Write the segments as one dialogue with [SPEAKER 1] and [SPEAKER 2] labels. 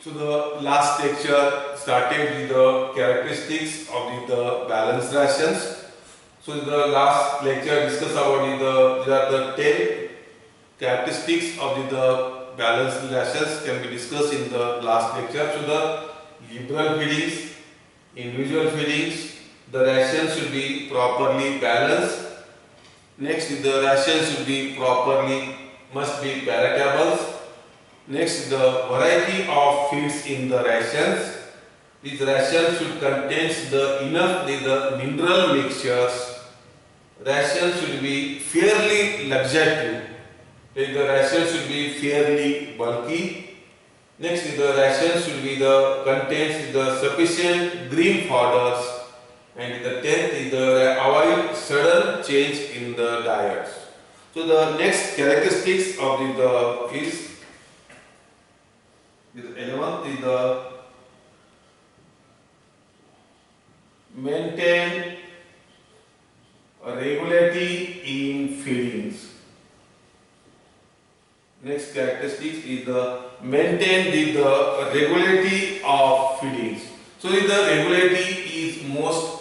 [SPEAKER 1] So the last lecture started with the characteristics of the balanced rations. So in the last lecture discussed about there are the 10 characteristics of the balanced rations can be discussed in the last lecture. So the liberal feedings, individual feedings, the ration should be properly balanced. Next, the ration should be must be paritables. Next, the variety of feeds in the rations. These rations should contain enough the mineral mixtures. Rations should be fairly luxurious. The ration should be fairly bulky. Next, the ration should be contains the sufficient green fodder. And the 10th is avoid sudden change in the diets. So the next characteristics of the is 11th is the maintain regularity in feedings. Next characteristics is the maintain the regularity of feedings. So the regularity is most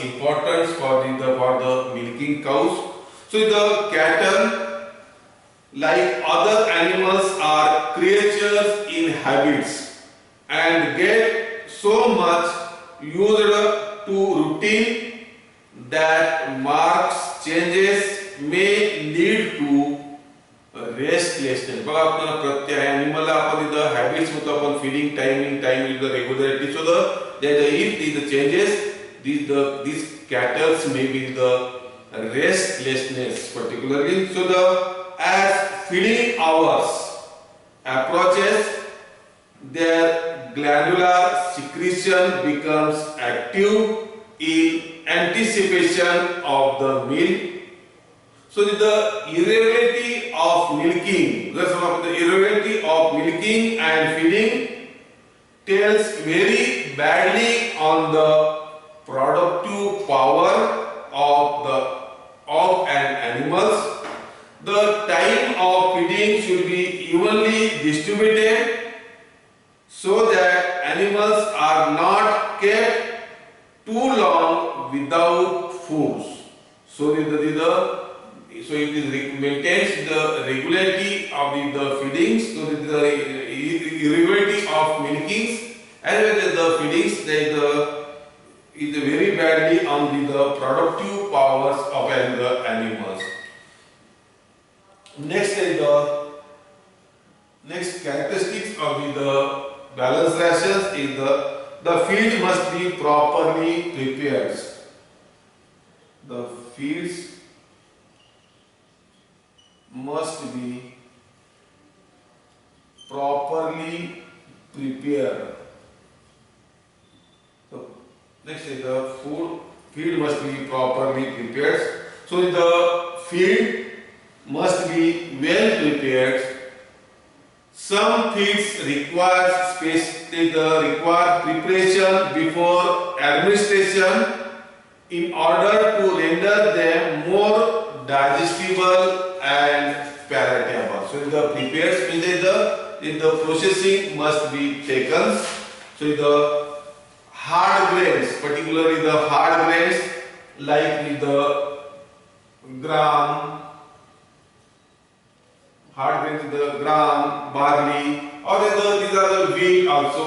[SPEAKER 1] important for the milking cows. So the cattle, like other animals, are creatures in habits and get so much used to routine that marks changes may lead to restlessness. बघा आपण प्रत्येक animal आपण the habits मध्ये आपण feeding timing with the regularity. So if the changes, these cattle may be the restlessness particularly. So as feeding hours approaches, their glandular secretion becomes active in anticipation of the meal. So the irregularity of milking, the irregularity of milking and feeding tells very badly on the productive power of an animals. The time of feeding should be evenly distributed so that animals are not kept too long without foods. So it maintains the regularity of the feedings, so the irregularity of milkings as well as the feedings is very badly on the productive powers of the animals. Next is the next characteristics of the balanced rations is the feed must be properly prepared. The feeds must be properly prepared. So next is the feed must be properly prepared. So the feed must be well prepared. Some feeds require preparation before administration in order to render them more digestible and palatable. So the prepared means the processing must be taken. So the hard grains, particularly the hard grains like the gram, barley, or these are the wheat also,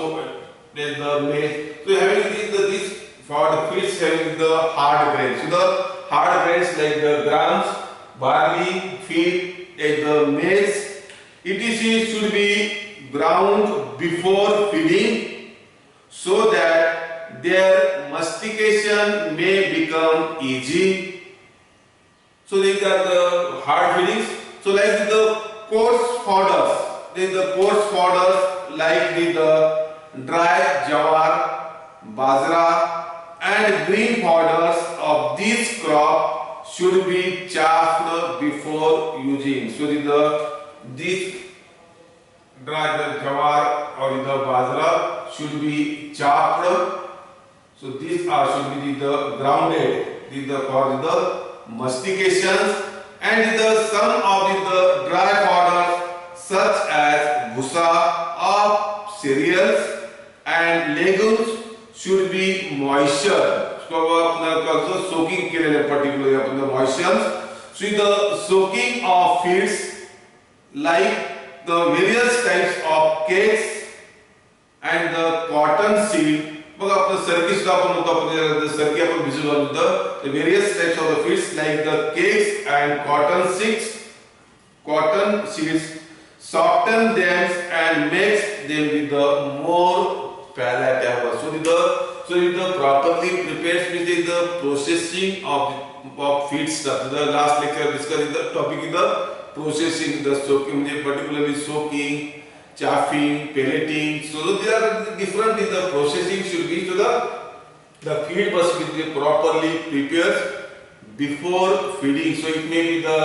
[SPEAKER 1] then the maize. So having these for the feeds having the hard grains. So the hard grains like the grams, barley, wheat, and the maize, etc. should be ground before feeding so that their mastication may become easy. So these are the hard feedings. So like the coarse fodders, there is the coarse fodders like the dry jawar, bajra, and green fodders of this crop should be chaffed before using. So this dry jawar or the bajra should be chopped. So these should be the grounded. These are for the mastications. And some of the dry fodders such as bhusa or cereals and legumes should be moisture. So आपण soaking केलेले particularly आपण moisture. So the soaking of feeds like the various types of cakes and the cotton seed. बघा आपण सरकी सुद्धा आपण होतो आपण सरकी आपण भिजवून होतं the various types of the feeds like the cakes and cotton seeds soften them and makes them with the more palatable. So the properly prepared with the processing of feed stuff. The last lecture discussed the topic is the processing, the soaking, particularly soaking, chaffing, pelleting. So there are different in the processing should be to the feed must be properly prepared before feeding. So it may be the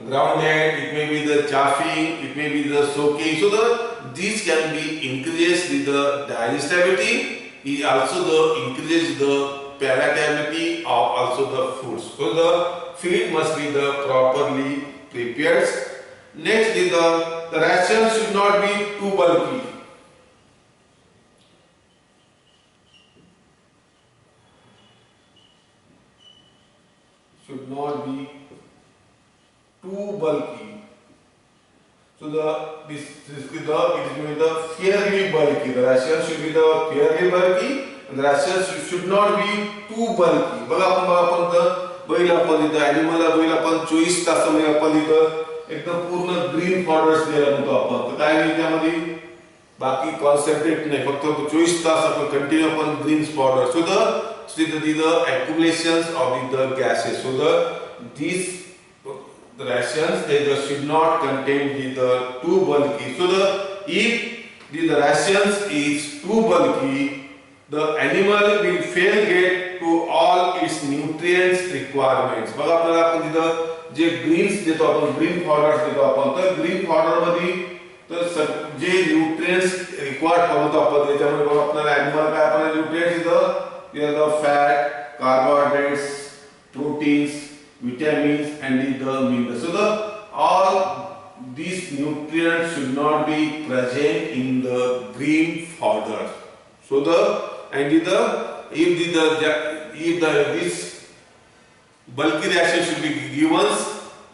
[SPEAKER 1] groundnut, it may be the chaffing, it may be the soaking. So these can be increased with the digestibility. It also increases the palatability of also the foods. So the feed must be the properly prepared. Next is the ration should not be too bulky. Should not be too bulky. So it is fairly bulky. The ration should be the fairly bulky, and the ration should not be too bulky. बघा आपण बैल आपण इथं animal बैल आपण 24 तासामध्ये आपण इथं एकदम पूर्ण ग्रीन फॉडर्स द्यायला म्हणतो आपण. तर काय नाही त्यामध्ये बाकी कॉन्सन्ट्रेट नाही, फक्त 24 तास आपण कंटिन्यू आपण green fodder. So the accumulations of the gases. So these the rations they should not contain the too bulky. So if the rations is too bulky, the animal will fail get to all its nutrients requirements. बघा आपल्याला आपण तिथं जे Green's देतो आपण green fodder देतो आपण, तर green fodder मध्ये तर जे न्यूट्रिएंट्स रिक्वायर्ड होतो आपण त्याच्यामध्ये बघा आपल्याला एनिमल काय आपल्याला न्यूट्रिएंट्स देतो fat, carbohydrates, proteins, vitamins and the minerals. So all these nutrients should not be present in the green fodder. So if this bulky ration should be given,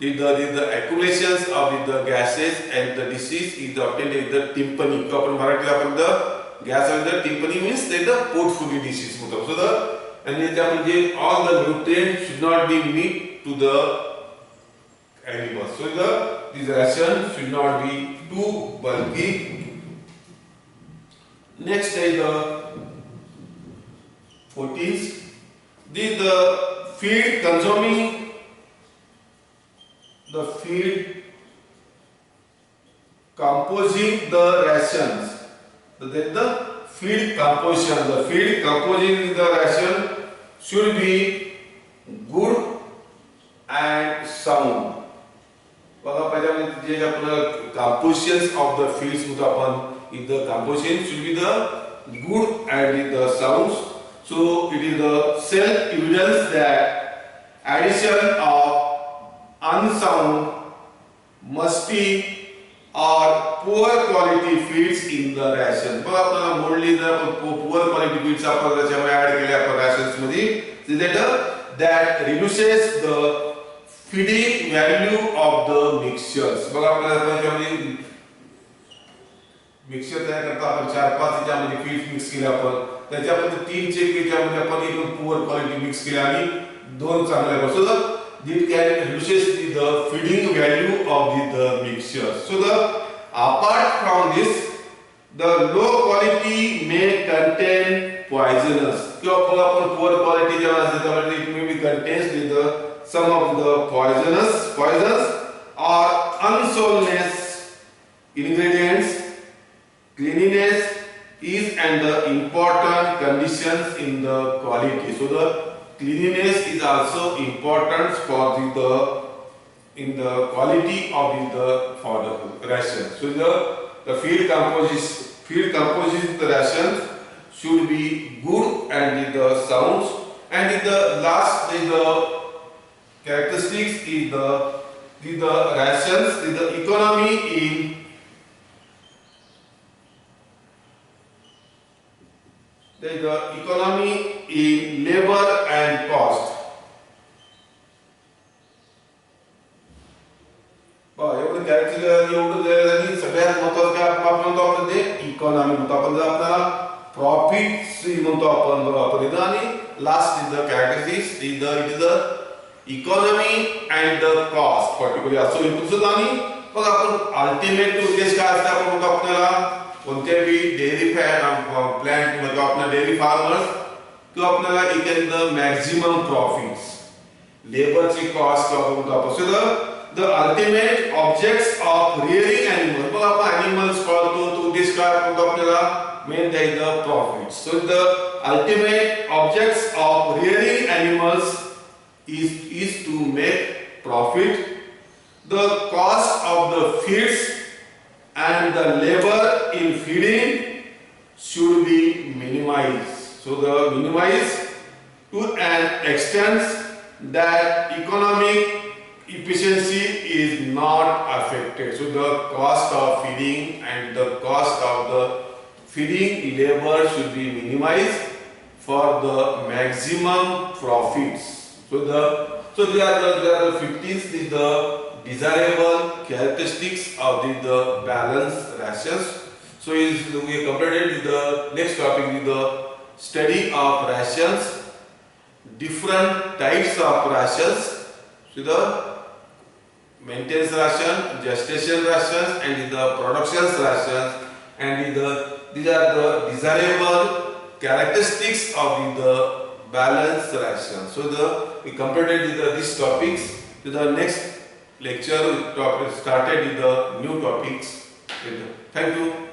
[SPEAKER 1] if the accumulations of the gases and the disease is obtained in the tympani. So आपण मराठीला आपण the gas and the tympani means that the portfolio disease. So all the nutrients should not be meet to the animals. So this ration should not be too bulky. Next is the 14th. This the feed consuming the feed composing the rations. The feed composition. The feed composing the ration should be good and sound. बघा पहिल्यांदा जे आपलं compositions of the feeds होतं आपण, if the composition should be the good and the sounds. So it is the self evidence that addition of unsound, musty or poor quality feeds in the ration. बघा आपल्याला मोडली जर poor quality feeds आपण त्याच्यामध्ये add केले आपण rations मध्ये, that reduces the feeding value of the mixtures. बघा आपल्याला त्याच्यामध्ये मिक्सचर तयार करता आपण 4-5 त्याच्यामध्ये फीड मिक्स केले आपण, त्याच्यामध्ये 3 चेक त्याच्यामध्ये आपण एक पुअर क्वालिटी मिक्स केली आणि 2 चांगल्या बसवलं. It can reduces the feeding value of the mixture. So apart from this, the low quality may contain poisonous. किंवा आपण poor quality जेव्हा असते त्यामध्ये it may be contains with some of the poisons or unsoundness ingredients. Cleanliness is and the important conditions in the quality. So the cleanliness is also important for in the quality of the fodder ration. So the feed composition the ration should be good and the sounds, and the last is the characteristics is the rations is the economy in the economy in labor and cost. एवढं character एवढं सगळ्यात महत्त्वाचं काय आपण म्हणतो आपण ते economy म्हणतो आपण जर आपल्याला प्रॉफिट म्हणतो आपण बरोबर इथं आणि last is the characteristics is the economy and the cost particular असो इथं आणि मग आपण अल्टिमेट उद्देश काय असतं आपण म्हणतो आपल्याला कोणत्याही डेअरी प्लांट मध्ये आपल्या डेअरी फार्मर्स किंवा आपल्याला इथे द मॅक्झिमम प्रॉफिट्स लेबरची कॉस्ट किंवा आपण म्हणतो आपण सो the ultimate objects of rearing animals मग आपण animals पाळतो तो उद्देश काय म्हणतो आपल्याला मेन द्यायचं the profits so the ultimate objects of rearing animals is to make profit the cost of the feeds and the labor in feeding should be minimized so the minimized to an extent that economic efficiency is not affected. So the cost of feeding and the cost of the feeding labor should be minimized for the maximum profits. So there are the 15th is the desirable characteristics of the balanced rations. So we completed with the next topic with the study of rations, different types of rations. So the maintenance ration, gestation rations, and the production rations, and these are the desirable characteristics of the balanced ration. So we completed these topics. To the next lecture, we started with the new topics. Thank you.